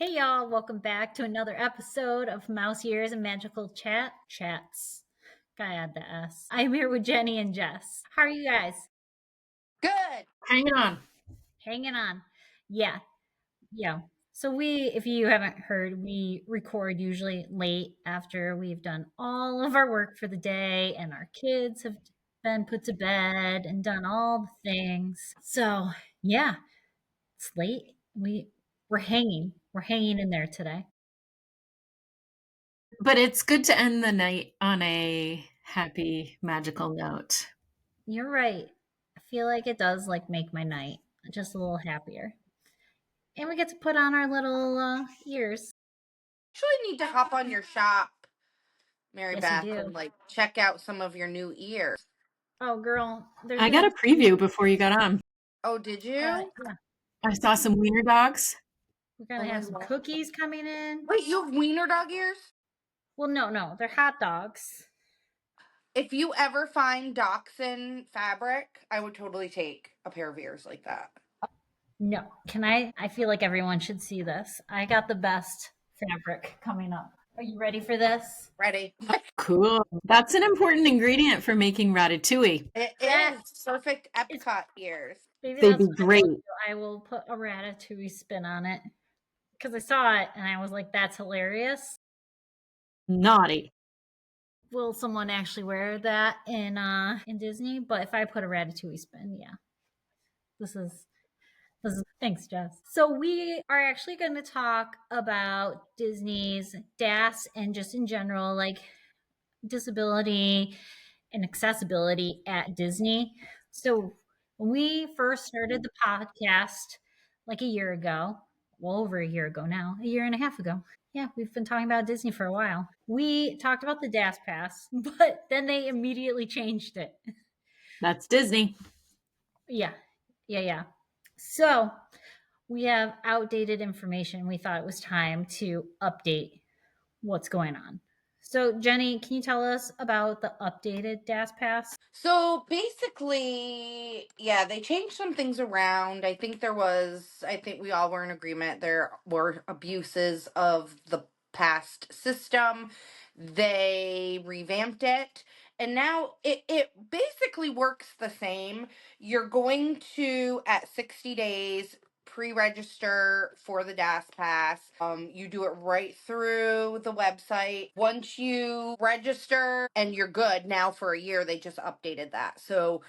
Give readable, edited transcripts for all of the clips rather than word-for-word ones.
Hey y'all, welcome back to another episode of Mouse Ears and Magical Chats. Gotta add the S. I'm here with Jenny and Jess. How are you guys? Good. Hanging on. Hanging on. Yeah, yeah. So if you haven't heard, we record usually late after we've done all of our work for the day and our kids have been put to bed and done all the things. So yeah, it's late. We're hanging. We're hanging in there today. But it's good to end the night on a happy, magical note. You're right. I feel like it does make my night just a little happier. And we get to put on our little ears. Actually need to hop on your shop, Mary Yes, you Beth, do. and check out some of your new ears. Oh, girl, there's I got been a preview before you got on. Oh, did you? yeah, I saw some wiener dogs. we're gonna Oh, I have some love them. cookies coming in. Wait, you have wiener dog ears? Well, no, they're hot dogs. If you ever find dachshund fabric, I would totally take a pair of ears like that. No, can I? I feel like everyone should see this. I got the best fabric coming up. Are you ready for this? Ready? Cool. That's an important ingredient for making ratatouille. It That is perfect is Epcot ears. maybe They'd that's be what I great. will do. I will put a ratatouille spin on it because I saw it and I was like, "That's hilarious." Naughty. Will someone actually wear that in Disney? But if I put a Ratatouille spin, yeah, this is thanks, Jess. So we are actually going to talk about Disney's DAS and just in general, like disability and accessibility at Disney. So when we first started the podcast like a year ago, well, over a year ago now, a year and a half ago. Yeah, we've been talking about Disney for a while. We talked about the DAS Pass, but then they immediately changed it. That's Disney. Yeah. So we have outdated information. We thought it was time to update what's going on. So, Jenny, can you tell us about the updated DAS Pass? So basically, yeah, they changed some things around. I think we all were in agreement there were abuses of the past system. They revamped it, and now it basically works the same. You're going to, at 60 days, pre-register for the DAS Pass. You do it right through the website. Once you register and you're good now for a year, they just updated that. So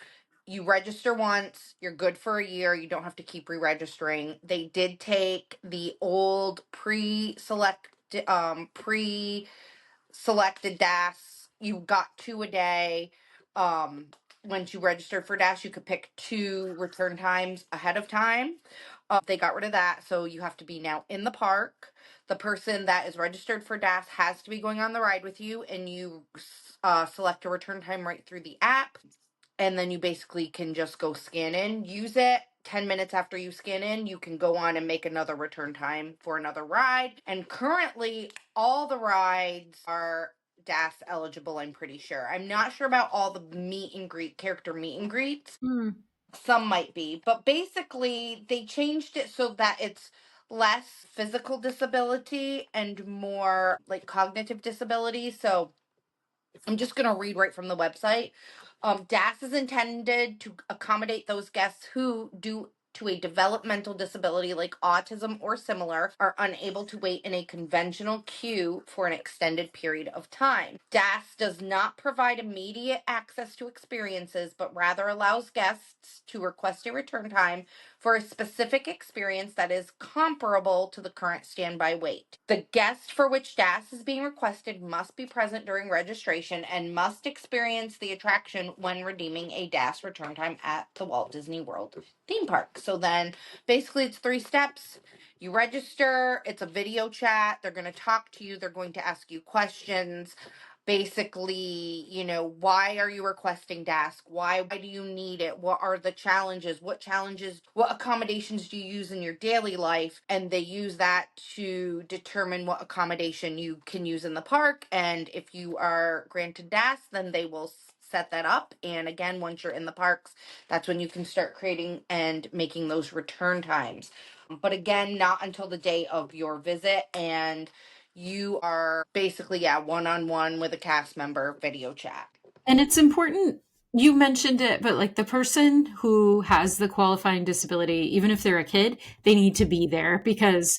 you register once, you're good for a year, you don't have to keep re-registering. They did take the old pre-selected DAS. You got two a day. Once you registered for DAS, you could pick two return times ahead of time. They got rid of that, so you have to be now in the park. The person that is registered for DAS has to be going on the ride with you, and you select a return time right through the app, and then you basically can just go scan in, use it. 10 minutes after you scan in, you can go on and make another return time for another ride. And currently, all the rides are DAS eligible, I'm pretty sure. I'm not sure about all the character meet and greets. Some might be, but basically they changed it so that it's less physical disability and more like cognitive disability. So I'm just going to read right from the website. DAS is intended to accommodate those guests who, due to a developmental disability like autism or similar, are unable to wait in a conventional queue for an extended period of time. DAS does not provide immediate access to experiences, but rather allows guests to request a return time for a specific experience that is comparable to the current standby wait. The guest for which DAS is being requested must be present during registration and must experience the attraction when redeeming a DAS return time at the Walt Disney World theme park. So then basically it's 3 steps. You register, it's a video chat, they're going to talk to you, they're going to ask you questions. Basically, why are you requesting DAS? Why do you need it? What are the challenges? What accommodations do you use in your daily life? And they use that to determine what accommodation you can use in the park. And if you are granted DAS, then they will set that up. And again, once you're in the parks, that's when you can start creating and making those return times. But again, not until the day of your visit. And you are basically, yeah, one on one with a cast member video chat. And it's important, you mentioned it, but like the person who has the qualifying disability, even if they're a kid, they need to be there because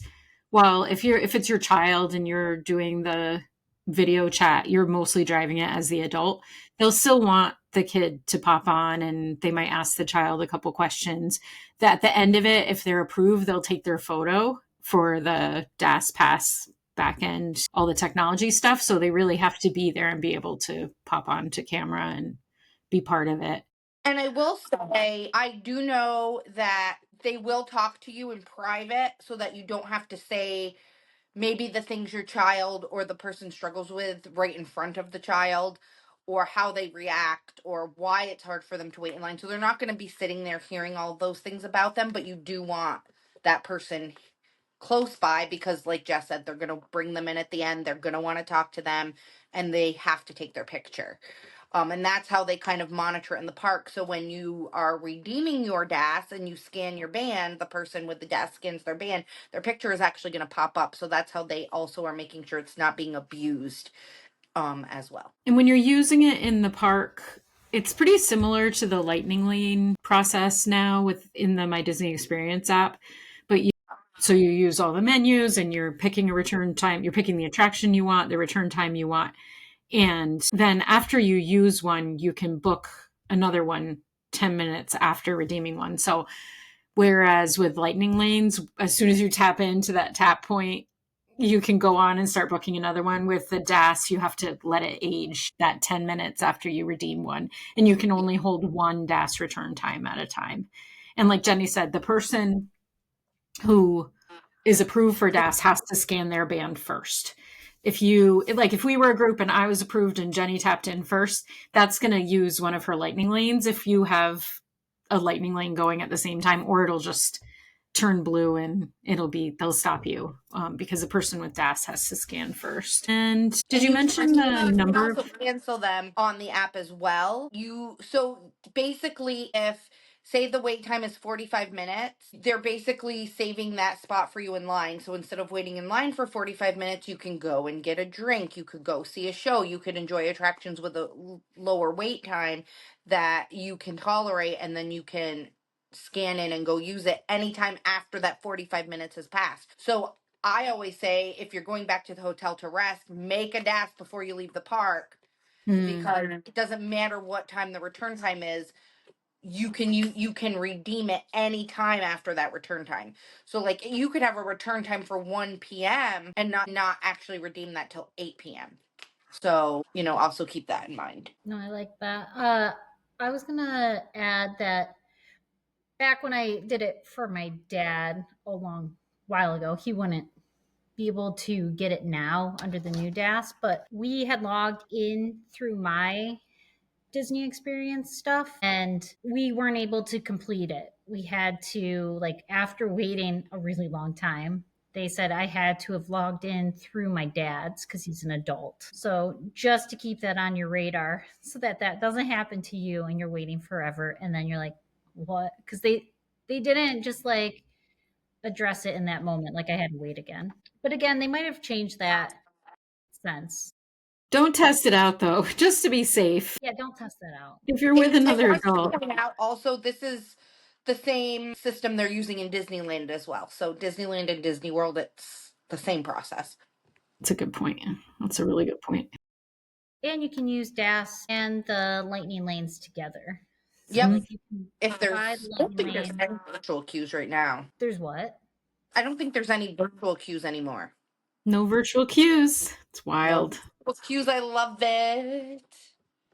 well, if it's your child and you're doing the video chat, you're mostly driving it as the adult. They'll still want the kid to pop on and they might ask the child a couple questions. That at the end of it, if they're approved, they'll take their photo for the DAS pass back end, all the technology stuff. So they really have to be there and be able to pop onto camera and be part of it. And I will say, I do know that they will talk to you in private so that you don't have to say maybe the things your child or the person struggles with right in front of the child, or how they react, or why it's hard for them to wait in line. So they're not going to be sitting there hearing all of those things about them, but you do want that person close by because, like Jess said, they're going to bring them in at the end. They're going to want to talk to them and they have to take their picture. And that's how they kind of monitor it in the park. So when you are redeeming your DAS and you scan your band, the person with the DAS scans their band, their picture is actually going to pop up. So that's how they also are making sure it's not being abused as well. And when you're using it in the park, it's pretty similar to the Lightning Lane process now within the My Disney Experience app. But so you use all the menus and you're picking a return time, you're picking the attraction you want, the return time you want. And then after you use one, you can book another one 10 minutes after redeeming one. So whereas with Lightning Lanes, as soon as you tap into that tap point, you can go on and start booking another one. With the DAS, you have to let it age that 10 minutes after you redeem one. And you can only hold one DAS return time at a time. And like Jenny said, the person who is approved for DAS has to scan their band first. If we were a group and I was approved and Jenny tapped in first, that's going to use one of her lightning lanes if you have a lightning lane going at the same time, or it'll just turn blue and they'll stop you because the person with DAS has to scan first. And did you mention the number? You can also cancel them on the app as well. So basically, if say the wait time is 45 minutes, they're basically saving that spot for you in line. So instead of waiting in line for 45 minutes, you can go and get a drink. You could go see a show. You could enjoy attractions with a lower wait time that you can tolerate, and then you can scan in and go use it anytime after that 45 minutes has passed. So I always say, if you're going back to the hotel to rest, make a DAS before you leave the park, because it doesn't matter what time the return time is. You can redeem it any time after that return time. So like you could have a return time for 1 p.m. and not actually redeem that till 8 p.m. So, also keep that in mind. No, I like that. I was gonna add that back when I did it for my dad a long while ago, he wouldn't be able to get it now under the new DAS, but we had logged in through my Disney experience stuff and we weren't able to complete it. We had to, like, after waiting a really long time, they said I had to have logged in through my dad's because he's an adult. So just to keep that on your radar so that that doesn't happen to you and you're waiting forever and then you're like, what? Because they didn't just like address it in that moment. Like I had to wait again. But again, they might have changed that since. Don't test it out though, just to be safe. Yeah, don't test that out. If you're with another And adult. point out also, this is the same system they're using in Disneyland as well. So Disneyland and Disney World, it's the same process. That's a good point. That's a really good point. And you can use DAS and the lightning lanes together. So Yep. like you can If there's, provide I don't think lightning there's lanes. any virtual queues right now. There's what? I don't think there's any virtual queues anymore. No virtual queues. It's wild. No virtual queues. I love it.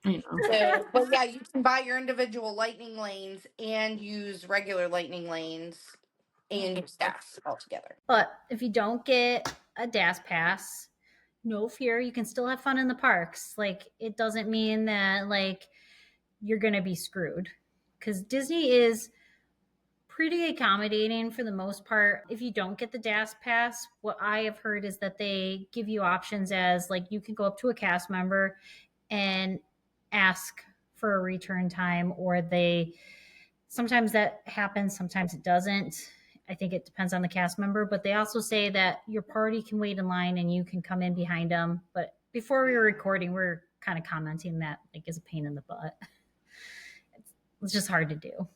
I know. So, but yeah, you can buy your individual lightning lanes and use regular lightning lanes and use DAS altogether. But if you don't get a DAS pass, no fear, you can still have fun in the parks. Like it doesn't mean that like you're going to be screwed cuz Disney is pretty accommodating for the most part. If you don't get the DAS pass, what I have heard is that they give you options as like you can go up to a cast member and ask for a return time, or sometimes that happens, sometimes it doesn't. I think it depends on the cast member, but they also say that your party can wait in line and you can come in behind them. But before we were recording, we are kind of commenting that like is a pain in the butt. It's just hard to do.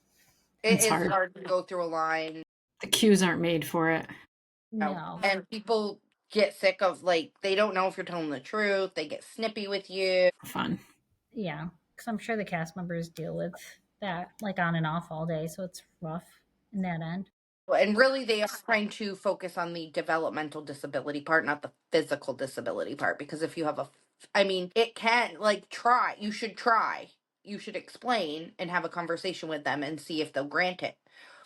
It It's is hard. hard to go through a line. The queues aren't made for it. No. And people get sick of, like, they don't know if you're telling the truth. They get snippy with you. Fun. Yeah, because I'm sure the cast members deal with that like on and off all day, so it's rough in that end. And really, they are trying to focus on the developmental disability part, not the physical disability part. Because if you have I mean, it can, like, try. You should try. You should explain and have a conversation with them and see if they'll grant it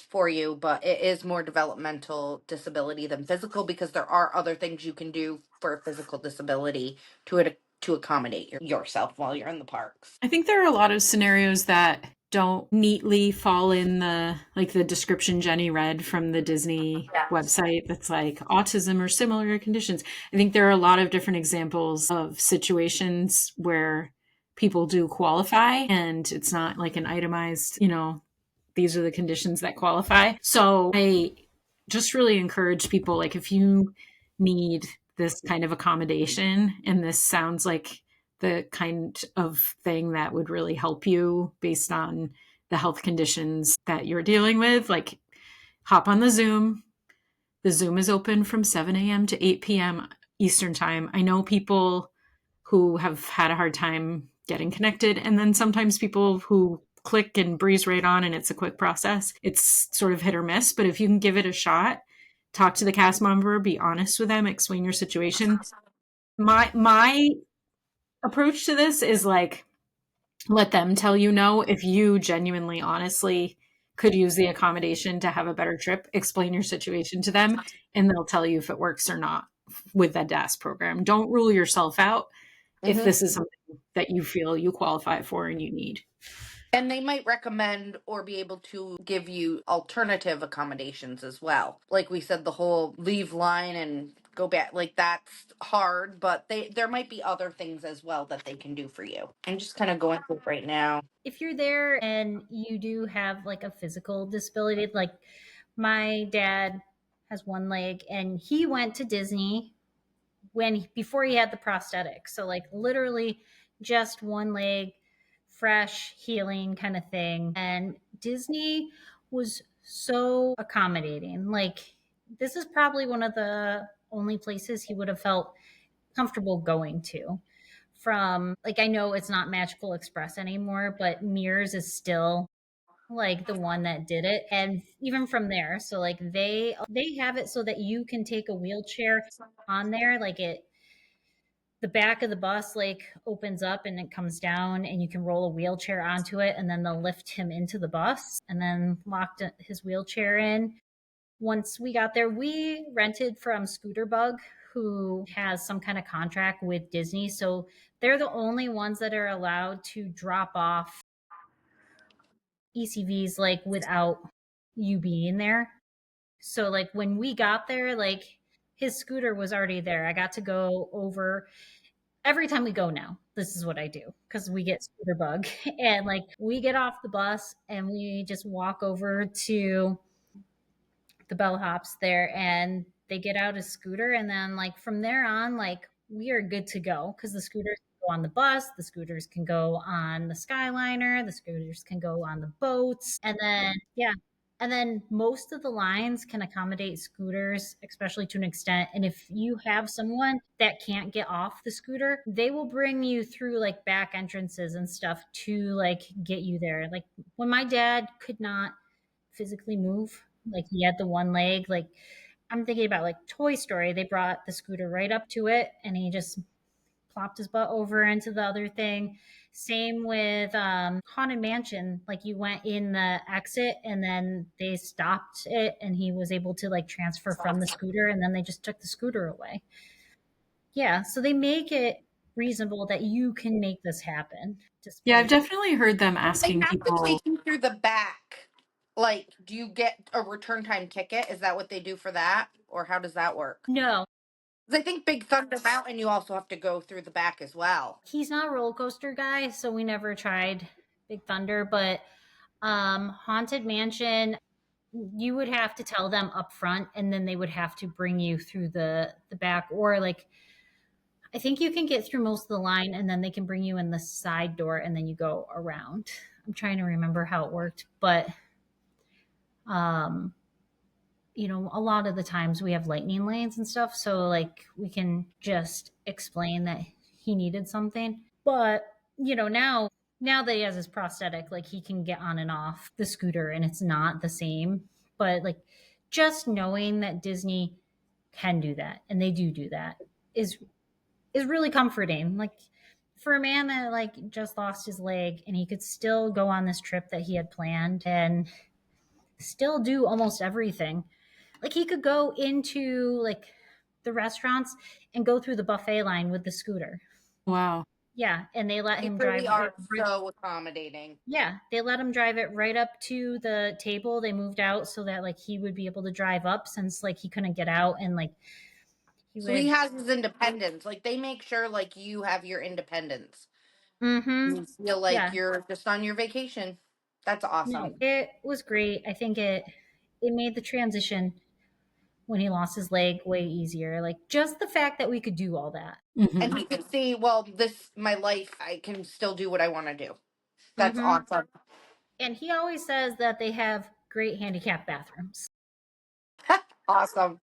for you. But it is more developmental disability than physical, because there are other things you can do for a physical disability to accommodate yourself while you're in the parks. I think there are a lot of scenarios that don't neatly fall in the description Jenny read from the Disney website that's like autism or similar conditions. I think there are a lot of different examples of situations where people do qualify and it's not like an itemized, these are the conditions that qualify. So I just really encourage people, like, if you need this kind of accommodation and this sounds like the kind of thing that would really help you based on the health conditions that you're dealing with, like, hop on the Zoom. The Zoom is open from 7 a.m. to 8 p.m. Eastern time. I know people who have had a hard time getting connected, and then sometimes people who click and breeze right on and it's a quick process. It's sort of hit or miss, but if you can give it a shot, talk to the cast member, be honest with them, explain your situation. My approach to this is like, let them tell you no. If you genuinely, honestly could use the accommodation to have a better trip, explain your situation to them, and they'll tell you if it works or not with the DAS program. Don't rule yourself out if Mm-hmm. this is something that you feel you qualify for and you need. And they might recommend or be able to give you alternative accommodations as well. Like we said, the whole leave line and go back, like, that's hard, but there might be other things as well that they can do for you. I'm just kind of going through it right now. If you're there and you do have like a physical disability, like my dad has one leg and he went to Disney before he had the prosthetic. So like literally just one leg, fresh healing kind of thing. And Disney was so accommodating. Like this is probably one of the only places he would have felt comfortable going to. From like I know it's not Magical Express anymore, but Mears is still like the one that did it. And even from there, so like they have it so that you can take a wheelchair on there, like it the back of the bus like opens up and it comes down and you can roll a wheelchair onto it and then they'll lift him into the bus and then locked his wheelchair in. Once we got there, we rented from ScooterBug, who has some kind of contract with Disney. So they're the only ones that are allowed to drop off ECVs like without you being there. So like when we got there, like his scooter was already there. I got to go over every time we go now. This is what I do because we get ScooterBug and like we get off the bus and we just walk over to the bellhops there and they get out a scooter and then like from there on like we are good to go because the scooters can go on the bus, the scooters can go on the Skyliner, the scooters can go on the boats, and then yeah, and then most of the lines can accommodate scooters, especially to an extent. And if you have someone that can't get off the scooter, they will bring you through like back entrances and stuff to like get you there. Like when my dad could not physically move. Like he had the one leg. Like I'm thinking about like Toy Story. They brought the scooter right up to it and he just plopped his butt over into the other thing. Same with Haunted Mansion. Like you went in the exit and then they stopped it and he was able to like transfer from the scooter and then they just took the scooter away. Yeah. So they make it reasonable that you can make this happen. Yeah, I've Despite definitely heard them They asking have to people. take you through the back. Like, do you get a return time ticket? Is that what they do for that? Or how does that work? no, 'Cause I think Big Thunder Mountain, you also have to go through the back as well. he's not a roller coaster guy, so we never tried Big Thunder, but Haunted Mansion, you would have to tell them up front, and then they would have to bring you through the back, or like I think you can get through most of the line, and then they can bring you in the side door, and then you go around. I'm trying to remember how it worked, but um, a lot of the times we have lightning lanes and stuff, so like we can just explain that he needed something. But now that he has his prosthetic, like he can get on and off the scooter, and it's not the same. But like just knowing that Disney can do that, and they do that, is really comforting. Like for a man that like just lost his leg and he could still go on this trip that he had planned and still do almost everything. Like he could go into like the restaurants and go through the buffet line with the scooter. Wow. Yeah, and they let They him drive really are it right. so accommodating. Yeah, they let him drive it right up to the table. They moved out so that like he would be able to drive up, since like he couldn't get out, and like he So he would. has his independence. Like they make sure like you have your independence. Mm-hmm. You feel like Yeah. you're just on your vacation. That's awesome. No, it was great. I think it made the transition when he lost his leg way easier. Like just the fact that we could do all that. Mm-hmm. And he could see, well, this my life. I can still do what I want to do. That's Mm-hmm. awesome. And he always says that they have great handicap bathrooms. Awesome.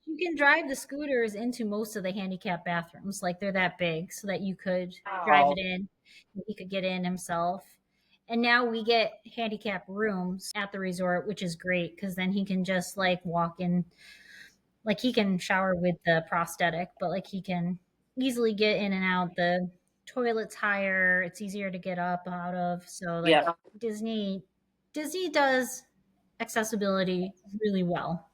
You can drive the scooters into most of the handicap bathrooms. Like they're that big so that you could drive it Oh, in. He could get in himself. And now we get handicap rooms at the resort, which is great because then he can just like walk in. Like he can shower with the prosthetic, but like he can easily get in and out. The toilet's higher, it's easier to get up out of. So like yeah. Disney Disney does accessibility really well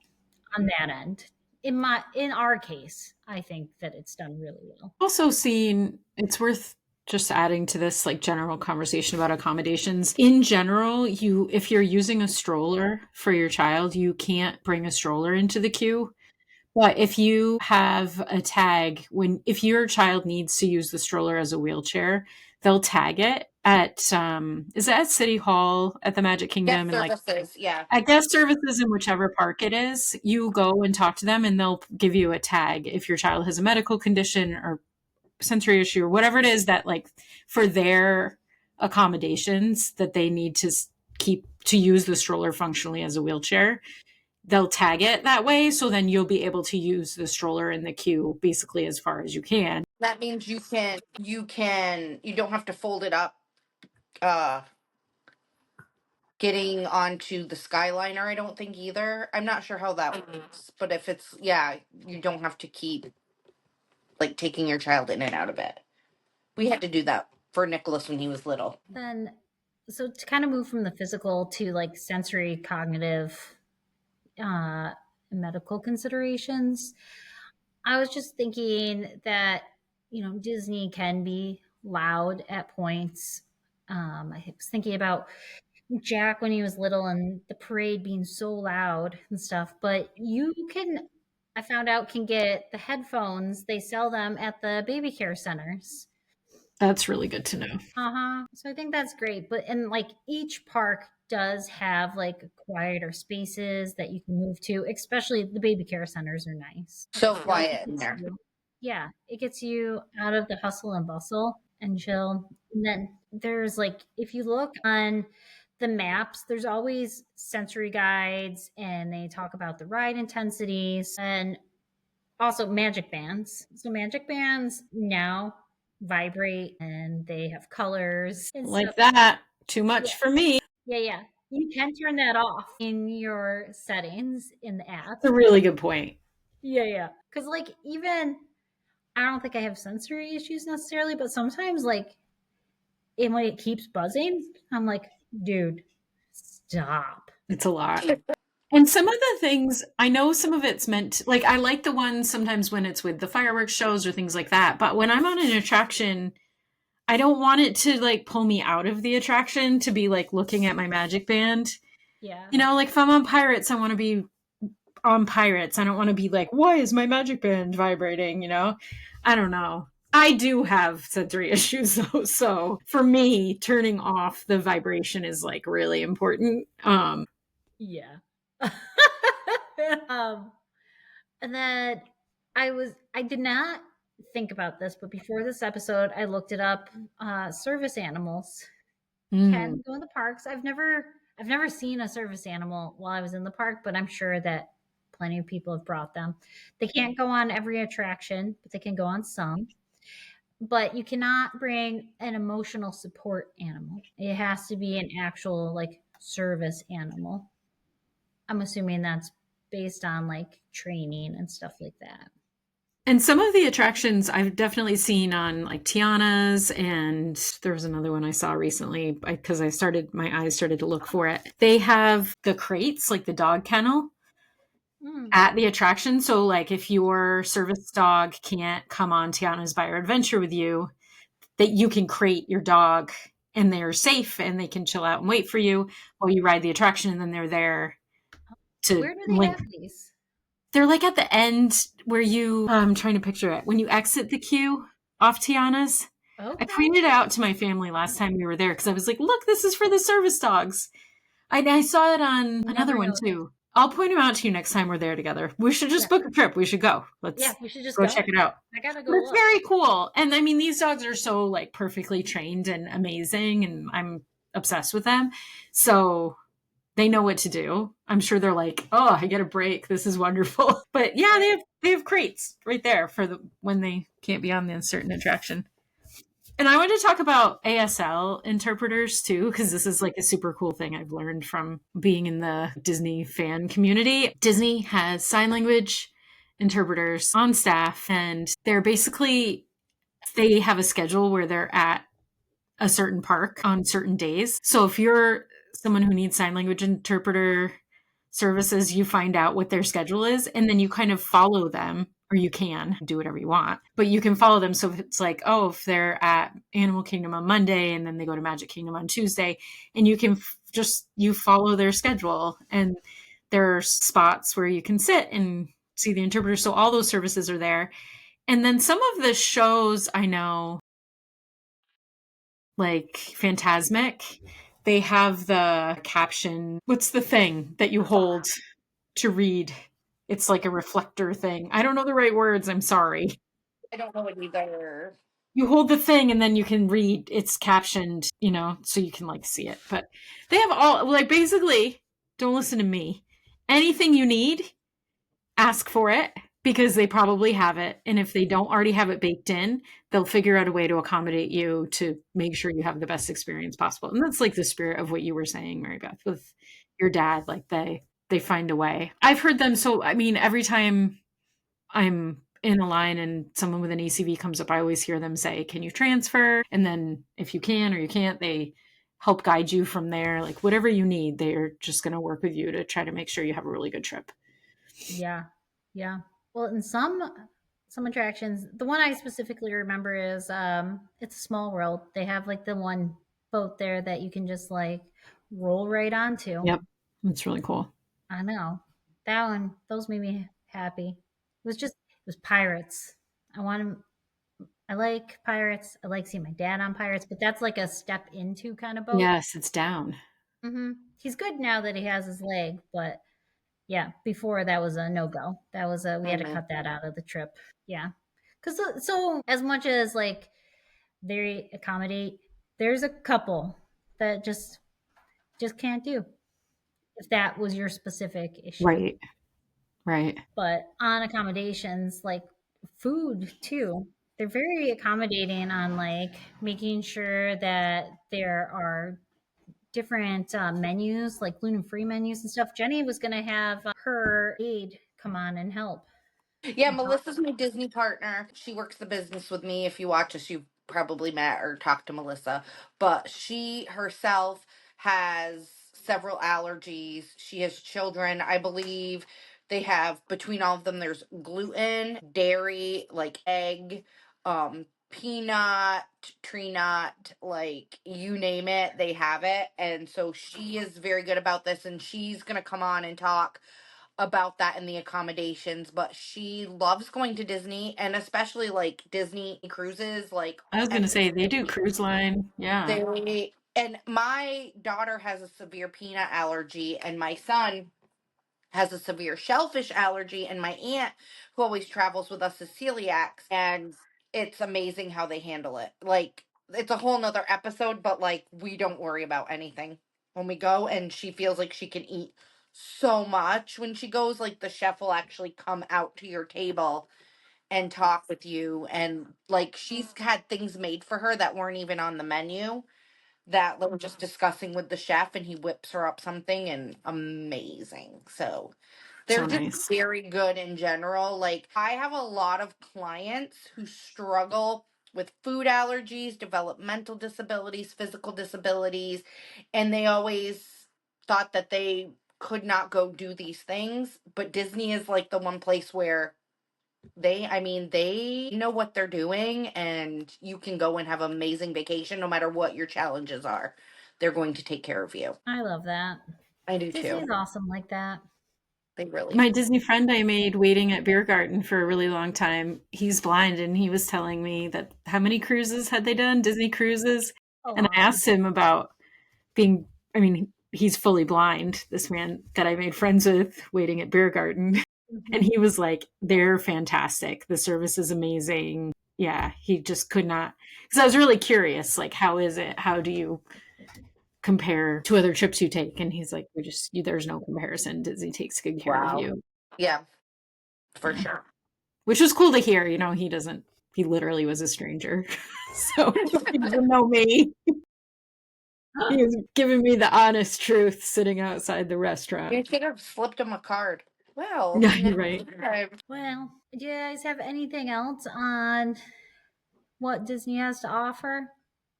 on that end. In our case, I think that it's done really well. Also seen, it's worth just adding to this like general conversation about accommodations. In general, if you're using a stroller for your child, you can't bring a stroller into the queue. But if you have a tag, if your child needs to use the stroller as a wheelchair, they'll tag it at is it at City Hall at the Magic Guest Kingdom, and like services. Yeah. at guest services in whichever park it is, you go and talk to them and they'll give you a tag if your child has a medical condition or sensory issue or whatever it is that like for their accommodations that they need to keep to use the stroller functionally as a wheelchair. They'll tag it that way, so then you'll be able to use the stroller in the queue basically as far as you can. That means you don't have to fold it up. Uh, Getting onto the Skyliner, I don't think either. I'm not sure how that works, but if it's yeah, you don't have to keep like taking your child in and out of it. We had to do that for Nicholas when he was little. Then, so to kind of move from the physical to like sensory cognitive uh, medical considerations, I was just thinking that, Disney can be loud at points. I was thinking about Jack when he was little and the parade being so loud and stuff, but I found out, can get the headphones. They sell them at the baby care centers. That's really good to know. Uh-huh. So I think that's great. But and like each park does have like quieter spaces that you can move to, especially the baby care centers are nice. So Like quiet in there. yeah, it gets you out of the hustle and bustle and chill. And then there's like if you look on the maps, there's always sensory guides and they talk about the ride intensities and also magic bands. So magic bands now vibrate and they have colors and Like stuff. that. Too Yeah, much for me. yeah. You can turn that off in your settings in the app. That's a really good point. Yeah. Because like even I don't think I have sensory issues necessarily, but sometimes like when it keeps buzzing, I'm like, dude, stop. It's a lot. And some of the things, I know some of it's meant, like, I like the ones sometimes when it's with the fireworks shows or things like that. But when I'm on an attraction, I don't want it to, like, pull me out of the attraction to be, like, looking at my magic band. Yeah. Like, if I'm on Pirates, I want to be on Pirates. I don't want to be like, why is my magic band vibrating? I don't know. I do have sensory issues though, so for me, turning off the vibration is like really important. Yeah. um, and then I did not think about this, but before this episode, I looked it up. Service animals Mm, can go in the parks. I've never seen a service animal while I was in the park, but I'm sure that plenty of people have brought them. They can't go on every attraction, but they can go on some. But you cannot bring an emotional support animal. It has to be an actual like service animal. I'm assuming that's based on like training and stuff like that. and some of the attractions I've definitely seen on like Tiana's, and there was another one I saw recently because my eyes started to look for it. They have the crates, like the dog kennel Mm. at the attraction. So like if your service dog can't come on Tiana's Bio Adventure with you, that you can crate your dog and they're safe and they can chill out and wait for you while you ride the attraction, and then they're there to Where do they link. have these? They're like at the end where I'm trying to picture it. When you exit the queue off Tiana's, I Okay. pointed it out to my family last time we were there because I was like, look, this is for the service dogs. I saw it on another Never one noticed. too. I'll point them out to you next time we're there together. We should Yeah. just book a trip. We should go. Yeah, Let's we should just go go. check it out. I gotta But go it's look. very cool. And I mean, these dogs are so like perfectly trained and amazing, and I'm obsessed with them. So they know what to do. I'm sure they're like, "Oh, I get a break. This is wonderful." But yeah, Right. they have crates right there for the when they can't be on the certain attraction. And I want to talk about ASL interpreters too, because this is like a super cool thing I've learned from being in the Disney fan community. Disney has sign language interpreters on staff, and they have a schedule where they're at a certain park on certain days. So if you're someone who needs sign language interpreter services, you find out what their schedule is and then you kind of follow them, or you can do whatever you want, but you can follow them. So if it's like, oh, if they're at Animal Kingdom on Monday and then they go to Magic Kingdom on Tuesday, and you can you follow their schedule, and there are spots where you can sit and see the interpreter. So all those services are there. And then some of the shows I know, like Phantasmic, they have the caption. What's the thing that you hold to read? It's like a reflector thing. I don't know the right words. I'm sorry. I don't know it either. You hold the thing and then you can read. It's captioned, so you can like see it. But they have all like basically, don't listen to me. Anything you need, ask for it because they probably have it. And if they don't already have it baked in, they'll figure out a way to accommodate you to make sure you have the best experience possible. And that's like the spirit of what you were saying, Mary Beth, with your dad. Like they find a way. I've heard them. So, I mean, every time I'm in a line and someone with an ECV comes up, I always hear them say, can you transfer? And then if you can or you can't, they help guide you from there. Like whatever you need, they're just going to work with you to try to make sure you have a really good trip. Yeah. Yeah. Well, in some attractions, the one I specifically remember is it's a small world. They have like the one boat there that you can just like roll right onto. Yep. That's really cool. I know. That one, those made me happy. It was pirates. I want to I like pirates. I like seeing my dad on pirates, but that's like a step into kind of boat. Yes, it's down. He's good now that he has his leg, but yeah, before that was a no go. That was a we had to Amen. cut that out of the trip. Yeah, because so as much as like they accommodate, there's a couple that just can't do if that was your specific issue. Right. Right. But on accommodations, like food too, they're very accommodating on like making sure that there are different menus, like gluten free menus and stuff. Jenny was going to have her aide come on and help. Yeah, Melissa's my Disney partner. She works the business with me. If you watch us, you've probably met or talked to Melissa. But she herself has several allergies. She has children. I believe they have, between all of them, there's gluten, dairy, like egg, peanut, tree nut, like you name it, they have it. And so she is very good about this. And she's going to come on and talk about that in the accommodations, but she loves going to Disney, and especially like Disney cruises, like I was going to say they do everything. cruise line. Yeah. They and my daughter has a severe peanut allergy, and my son has a severe shellfish allergy, and my aunt, who always travels with us, is celiac, and it's amazing how they handle it. Like, it's a whole nother episode, but like, we don't worry about anything when we go, and she feels like she can eat so much when she goes. Like, the chef will actually come out to your table and talk with you, and like, she's had things made for her that weren't even on the menu that we're just discussing with the chef, and he whips her up something, and amazing. So they're So just nice. very good in general. Like, I have a lot of clients who struggle with food allergies, developmental disabilities, physical disabilities, and they always thought that they could not go do these things. But Disney is like the one place where they know what they're doing, and you can go and have an amazing vacation no matter what your challenges are. They're going to take care of you. I love that. I do too. Disney's awesome like that. They really My are. Disney friend I made waiting at Beer Garden for a really long time. He's blind and he was telling me that how many cruises had they done? Disney cruises. A And I lot. asked him about being, I mean, he's fully blind, this man that I made friends with waiting at Beer Garden. And Mhm. he was like, they're fantastic. The service is amazing. Yeah, he just could not. Because I was really curious, like, how is it? How do you compare to other trips you take? And he's like, there's no comparison. Disney takes good care of Wow. you. Yeah, for Yeah. sure. Which was cool to hear. You know, he literally was a stranger. So he doesn't know me. He was giving me the honest truth sitting outside the restaurant. You should have slipped him a card. Well, Yeah, you're next right. time. Well, do you guys have anything else on what Disney has to offer?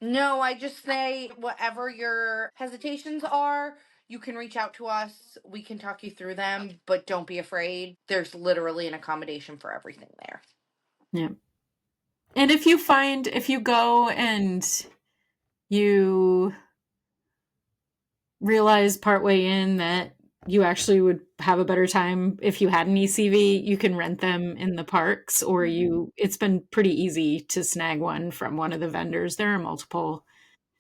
No, I just say whatever your hesitations are, you can reach out to us. We can talk you through them, but don't be afraid. There's literally an accommodation for everything there. Yeah. And if you go and you realize partway in that you actually would have a better time if you had an ECV, you can rent them in the parks, or it's been pretty easy to snag one from one of the vendors. There are multiple.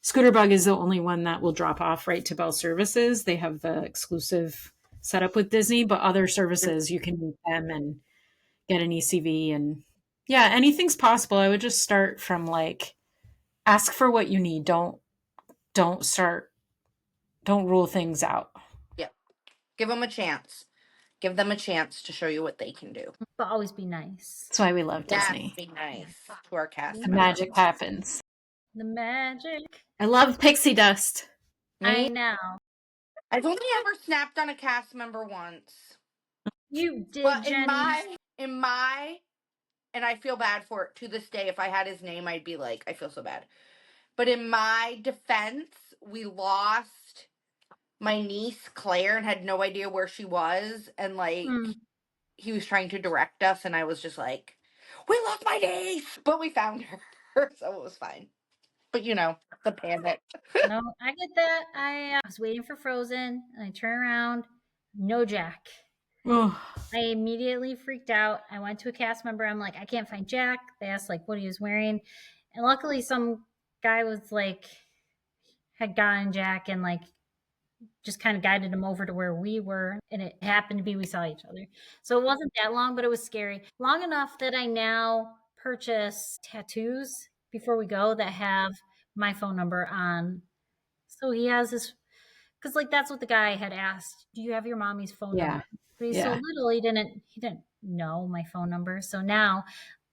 ScooterBug is the only one that will drop off right to Bell Services. They have the exclusive setup with Disney, but other services you can meet them and get an ECV. And yeah, anything's possible. I would just start from like ask for what you need. Don't start don't rule things out. Yep. Give them a chance. Give them a chance to show you what they can do. But always be nice. That's why we love Yes, Disney. be Yeah. nice to our cast The members. magic happens. The magic. I love pixie dust. I Me? know. I've only ever snapped on a cast member once. You did, But Jenny. and I feel bad for it to this day. If I had his name, I'd be like, I feel so bad. But in my defense, we lost my niece Claire and had no idea where she was, and like Mm, he was trying to direct us, and I was just like, we lost my niece, but we found her, so it was fine. But the panic. no, I get that. I was waiting for Frozen, and I turn around, no Jack. Oh, I immediately freaked out. I went to a cast member. I'm like, I can't find Jack. They asked like what he was wearing, and luckily some guy was like had gotten Jack and like just kind of guided him over to where we were, and it happened to be we saw each other. So it wasn't that long, but it was scary. Long enough that I now purchase tattoos before we go that have my phone number on. So he has this because like that's what the guy had asked. Do you have your mommy's phone yeah. number? But he's so Yeah. little he didn't know my phone number. So now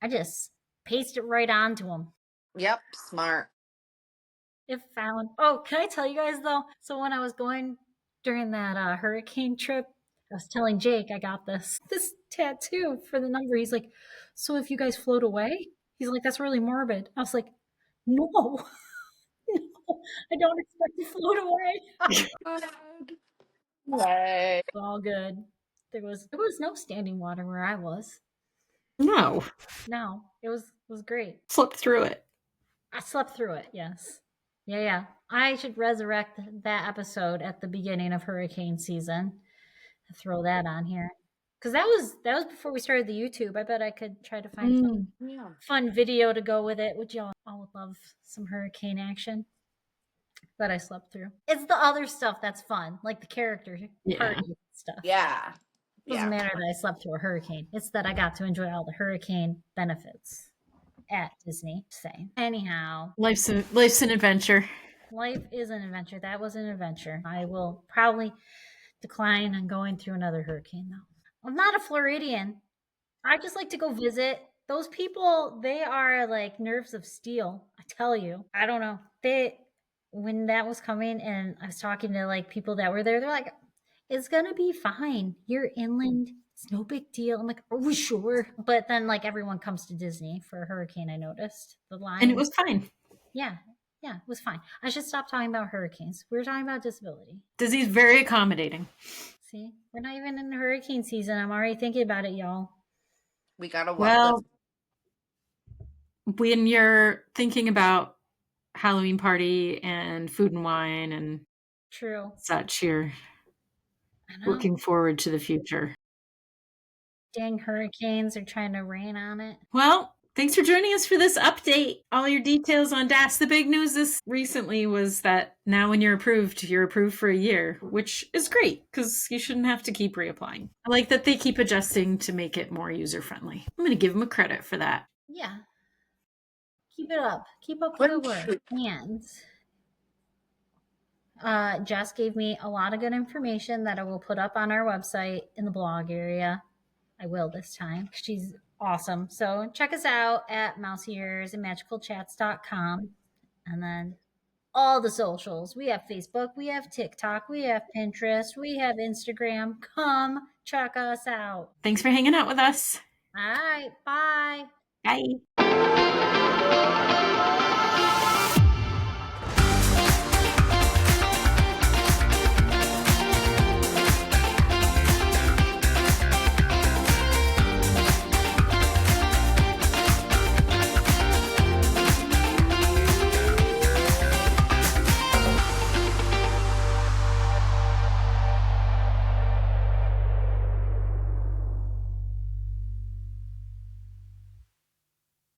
I just paste it right onto him. Yep, smart. If found. Oh, can I tell you guys though? So when I was going during that hurricane trip, I was telling Jake I got this tattoo for the number. He's like, so if you guys float away, he's like, that's really morbid. I was like, no, no, I don't expect to float away. Yay. All good. There was no standing water where I was. No. No, it was great. Slip through it. I slept through it. Yes. Yeah, yeah. I should resurrect that episode at the beginning of hurricane season throw that on here. Because that was before we started the YouTube. I bet I could try to find some Yeah. fun video to go with it. Would y'all all would love some hurricane action that I slept through? It's the other stuff that's fun, like the character party stuff. Yeah. Doesn't matter that I slept through a hurricane. It's that I got to enjoy all the hurricane benefits at Disney. Say anyhow, Life's an adventure. life is an adventure. That was an adventure. I will probably decline on going through another hurricane though. I'm not a Floridian. I just like to go visit. Those people, they are like nerves of steel. I tell you. I don't know. When that was coming and I was talking to like people that were there, they're like, it's gonna be fine. You're inland. It's no big deal. I'm like, are we sure? But then like everyone comes to Disney for a hurricane, I noticed. The line. And it was fine. Yeah. Yeah, it was fine. I should stop talking about hurricanes. We were talking about disability. Disney's very accommodating. See, we're not even in the hurricane season. I'm already thinking about it, y'all. We got a Well, when you're thinking about Halloween party and food and wine and True. such, you're I know. looking forward to the future. Dang hurricanes are trying to rain on it. Well, thanks for joining us for this update. All your details on DAS. The big news this recently was that now when you're approved for a year, which is great because you shouldn't have to keep reapplying. I like that they keep adjusting to make it more user-friendly. I'm going to give them a credit for that. Yeah. Keep it up. Keep up the good work. And Jess gave me a lot of good information that I will put up on our website in the blog area. I will this time. She's awesome. So check us out at mousiears and magicalchats.com. And then all the socials. We have Facebook, we have TikTok, we have Pinterest, we have Instagram. Come check us out. Thanks for hanging out with us. All right. Bye. Bye.